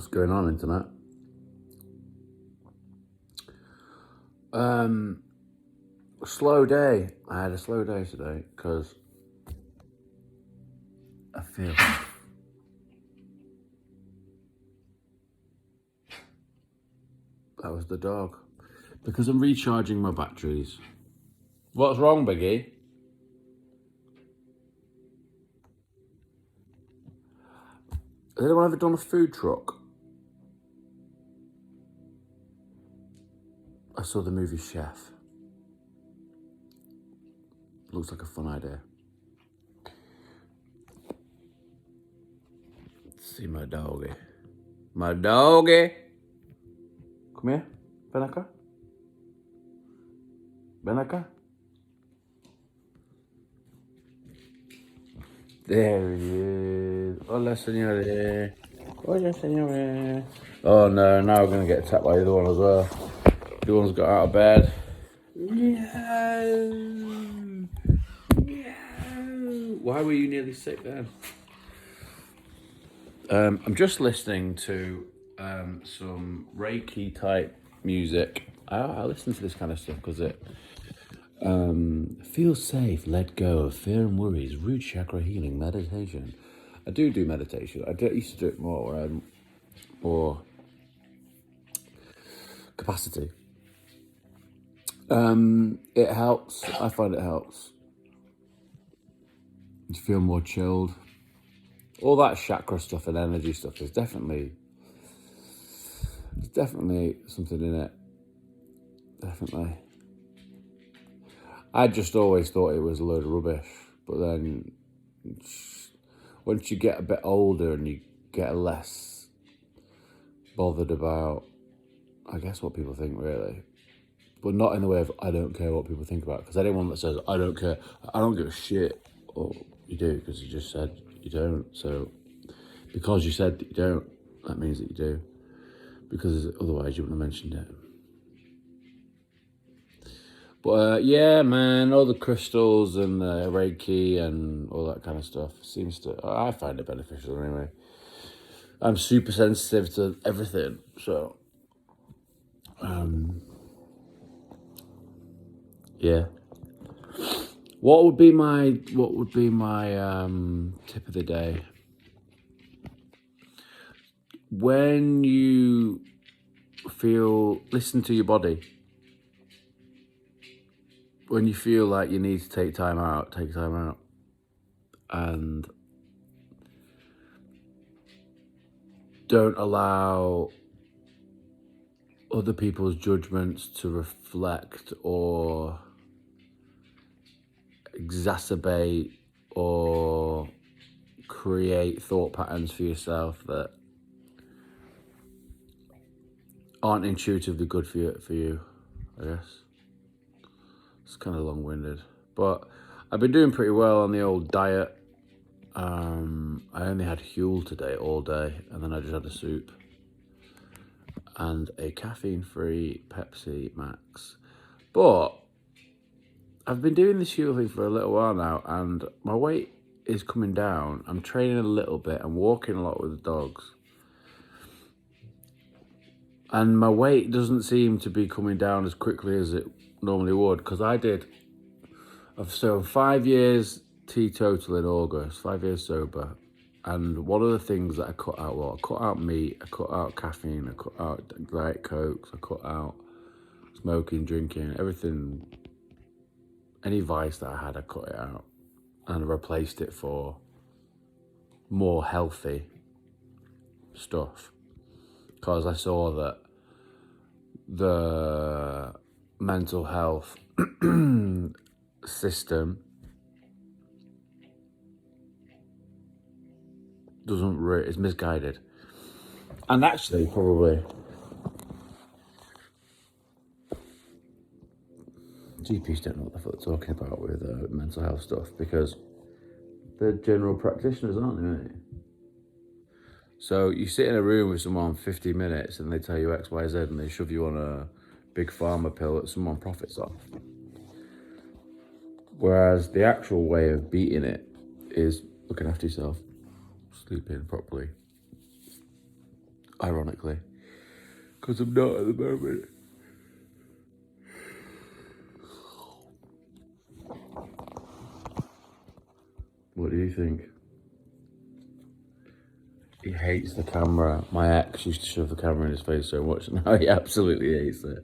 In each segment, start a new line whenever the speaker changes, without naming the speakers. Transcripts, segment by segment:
What's going on, internet? Slow day. I had a slow day today because I feel that was the dog. Because I'm recharging my batteries. What's wrong, Biggie? Has anyone ever done a food truck? I saw the movie Chef. Looks like a fun idea. Let's see my doggy. My doggy. Come here, Benaka. Benaka. There he is. Hola, señores. Hola, señores. Oh no, now we're going to get attacked by the other one as well. The other one's got out of bed. No. No. Why were you nearly sick then? I'm just listening to some Reiki type music. I listen to this kind of stuff because it feels safe, let go of fear and worries, root chakra healing, meditation. I do meditation. I used to do it more where I had more capacity. It helps. I find it helps. You feel more chilled. All that chakra stuff and energy stuff is definitely something in it. Definitely. I just always thought it was a load of rubbish, but then once you get a bit older and you get less bothered about, I guess, what people think, really. But not in the way of, I don't care what people think about it. Because anyone that says, I don't care, I don't give a shit, or you do, because you just said you don't. So because you said that you don't, that means that you do. Because otherwise you wouldn't have mentioned it. But yeah, man, all the crystals and the Reiki and all that kind of stuff I find it beneficial anyway. I'm super sensitive to everything, so yeah. What would be my tip of the day? When you listen to your body. When you feel like you need to take time out, take time out. And don't allow other people's judgments to reflect or exacerbate or create thought patterns for yourself that aren't intuitively good for you, I guess. It's kind of long-winded, but I've been doing pretty well on the old diet. I only had Huel today all day, and then I just had a soup and a caffeine-free Pepsi Max. But I've been doing this Huel thing for a little while now, and my weight is coming down. I'm training a little bit. I'm walking a lot with the dogs. And my weight doesn't seem to be coming down as quickly as it normally would, because so 5 years teetotal in August, 5 years sober. And one of the things that I cut out, I cut out meat, I cut out caffeine, I cut out Diet Cokes, I cut out smoking, drinking, everything, any vice that I had, I cut it out. And I replaced it for more healthy stuff. Because I saw that the mental health system is misguided. And actually, probably, GPs don't know what the fuck they're talking about with mental health stuff, because they're general practitioners, aren't they, mate? So you sit in a room with someone 50 minutes and they tell you X, Y, Z, and they shove you on a big pharma pill that someone profits off. Whereas the actual way of beating it is looking after yourself, sleeping properly, ironically, because I'm not at the moment. What do you think? He hates the camera. My ex used to shove the camera in his face so much, and now he absolutely hates it.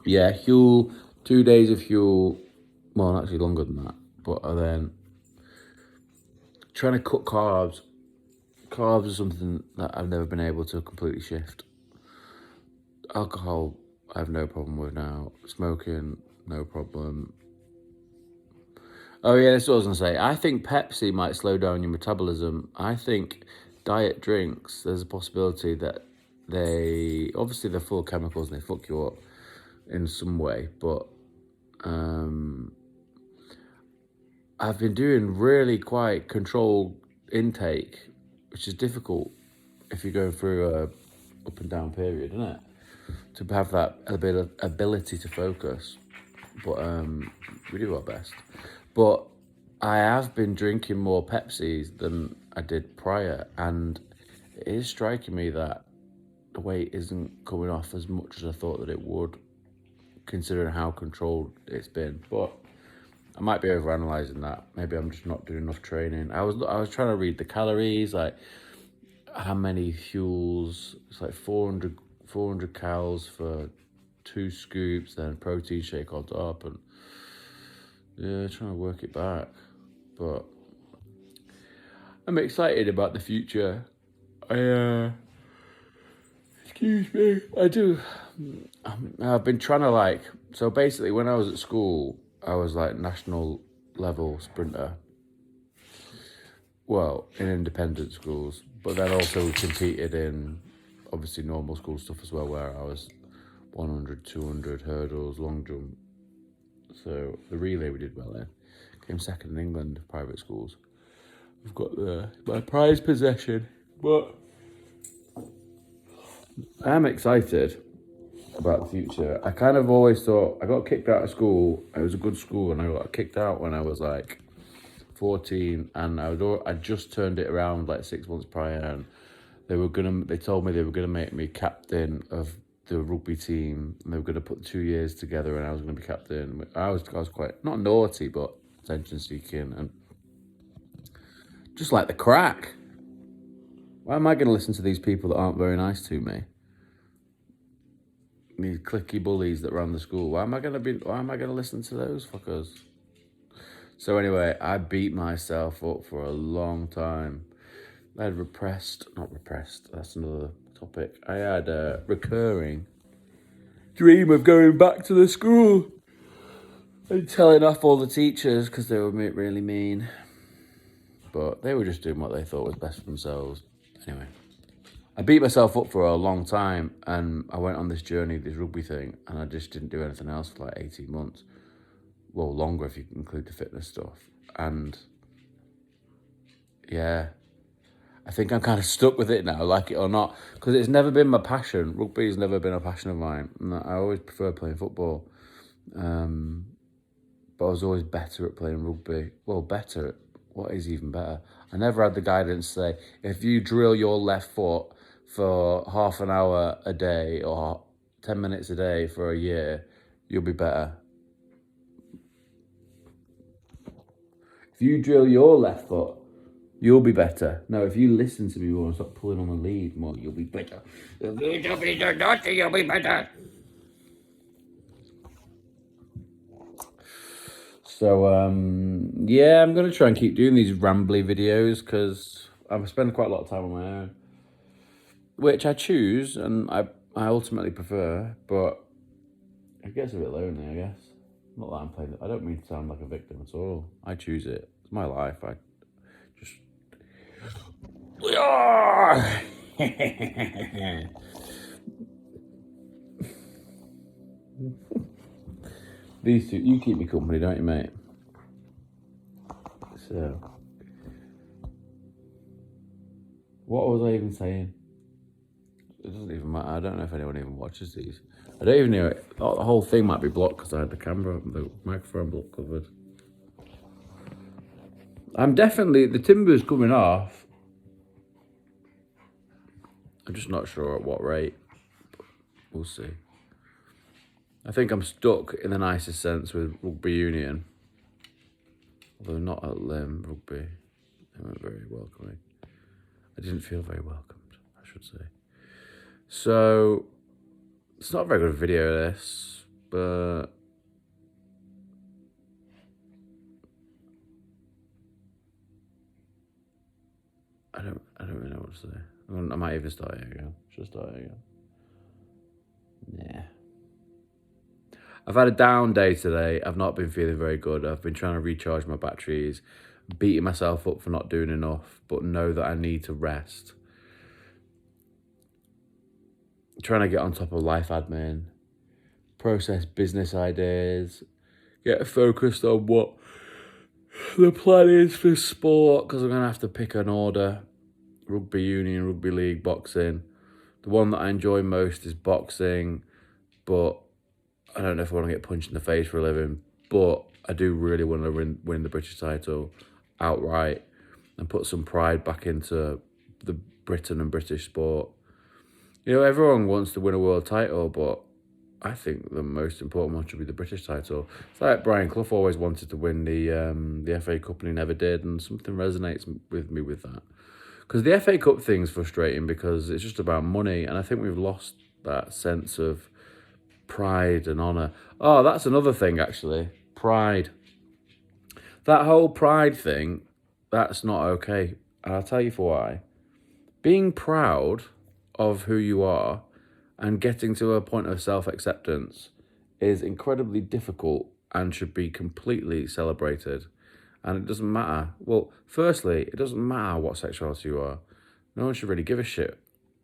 Yeah, Huel, 2 days of Huel, well, actually longer than that, but then trying to cut carbs. Carbs is something that I've never been able to completely shift. Alcohol, I have no problem with now. Smoking, no problem. Oh yeah, that's what I was gonna say. I think Pepsi might slow down your metabolism. I think diet drinks, there's a possibility that obviously they're full of chemicals and they fuck you up in some way, but I've been doing really quite controlled intake, which is difficult if you're going through a up and down period, isn't it? To have that ability to focus. But we do our best. But I have been drinking more Pepsis than I did prior, and it is striking me that the weight isn't coming off as much as I thought that it would, considering how controlled it's been. But I might be overanalyzing that. Maybe I'm just not doing enough training. I was trying to read the calories, like how many Huels. It's like 400 calories for 2 scoops, then a protein shake on top, and yeah, trying to work it back. But I'm excited about the future. Excuse me, I do. I've been trying to so basically when I was at school, I was like national level sprinter. Well, in independent schools, but then also competed in obviously normal school stuff as well, where I was 100, 200 hurdles, long jump. So the relay we did well in. Came second in England, private schools. I've got my prize possession, but I'm excited about the future. I kind of always thought, I got kicked out of school. It was a good school, and I got kicked out when I was like 14, and I just turned it around like 6 months prior, and they told me they were gonna make me captain of the rugby team, and they were gonna put 2 years together, and I was gonna be captain. I was quite not naughty, but attention seeking, and just like the crack. Why am I gonna listen to these people that aren't very nice to me? These cliquey bullies that run the school. Why am I gonna listen to those fuckers? So anyway, I beat myself up for a long time. I had not repressed, that's another topic. I had a recurring dream of going back to the school and telling off all the teachers because they were really mean. But they were just doing what they thought was best for themselves. Anyway, I beat myself up for a long time, and I went on this journey, this rugby thing, and I just didn't do anything else for like 18 months. Well, longer if you include the fitness stuff. And yeah, I think I'm kind of stuck with it now, like it or not, because it's never been my passion. Rugby's never been a passion of mine. I always prefer playing football, but I was always better at playing rugby. Well, better. What is even better? I never had the guidance to say, if you drill your left foot for half an hour a day or 10 minutes a day for a year, you'll be better. If you drill your left foot, you'll be better. No, if you listen to me more and stop pulling on the lead more, you'll be better. If you don't be so naughty, you'll be better. So, yeah, I'm going to try and keep doing these rambly videos because I spend quite a lot of time on my own, which I choose and I ultimately prefer, but it gets a bit lonely, I guess. Not that I'm playing. I don't mean to sound like a victim at all. I choose it. It's my life. I just. These two, you keep me company, don't you, mate? So, what was I even saying? It doesn't even matter. I don't know if anyone even watches these. I don't even know. The whole thing might be blocked because I had the microphone block covered. I'm definitely, the timber's coming off. I'm just not sure at what rate. We'll see. I think I'm stuck in the nicest sense with rugby union. Although not at rugby. They weren't very welcoming. I didn't feel very welcomed, I should say. So, it's not a very good video, this, but I don't really know what to say. I might even start it again. Should I start it again? Yeah. I've had a down day today. I've not been feeling very good. I've been trying to recharge my batteries, beating myself up for not doing enough, but know that I need to rest. Trying to get on top of life admin, process business ideas, get focused on what the plan is for sport, because I'm going to have to pick an order. Rugby union, rugby league, boxing. The one that I enjoy most is boxing, but I don't know if I want to get punched in the face for a living, but I do really want to win the British title outright and put some pride back into the Britain and British sport. You know, everyone wants to win a world title, but I think the most important one should be the British title. It's like Brian Clough always wanted to win the FA Cup and he never did, and something resonates with me with that. Because the FA Cup thing's frustrating because it's just about money, and I think we've lost that sense of pride and honour. Oh, that's another thing, actually. Pride. That whole pride thing, that's not okay. And I'll tell you for why. Being proud of who you are and getting to a point of self-acceptance is incredibly difficult and should be completely celebrated. And it doesn't matter. Well, firstly, it doesn't matter what sexuality you are. No one should really give a shit,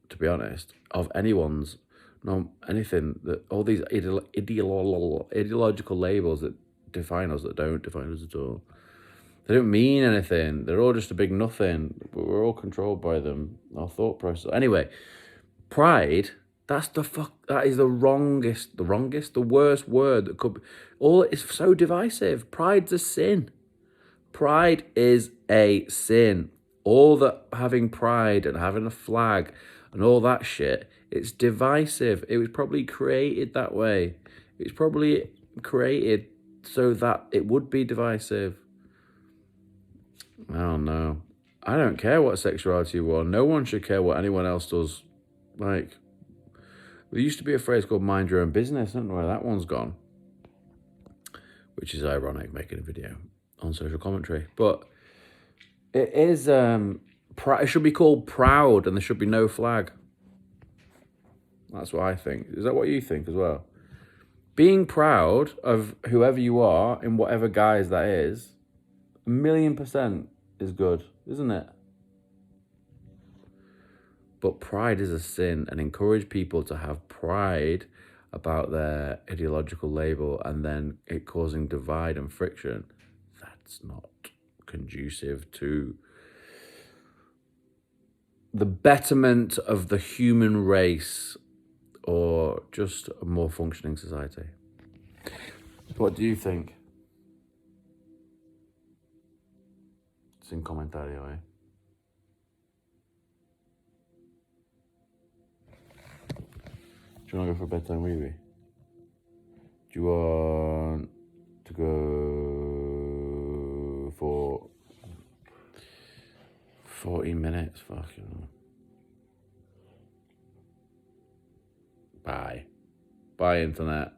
to be honest, of anyone's, anything, that all these ideological labels that define us, that don't define us at all. They don't mean anything. They're all just a big nothing. We're all controlled by them, our thought process. Anyway, pride, that is the worst word that could be. All is so divisive. Pride's a sin. Pride is a sin. All that having pride and having a flag and all that shit, it's divisive. It was probably created that way. It's probably created so that it would be divisive. I don't know. I don't care what sexuality you are. No one should care what anyone else does. Like, there used to be a phrase called mind your own business, isn't there? That one's gone. Which is ironic, making a video on social commentary. But it is, it should be called proud and there should be no flag. That's what I think. Is that what you think as well? Being proud of whoever you are, in whatever guise that is, 1,000,000% is good, isn't it? But pride is a sin, and encourage people to have pride about their ideological label and then it causing divide and friction. That's not conducive to the betterment of the human race or just a more functioning society. What do you think? Sin comentario, eh? Do you want to go for a bedtime movie? Do you want to go for 40 minutes? Fucking hell. Bye. Bye, internet.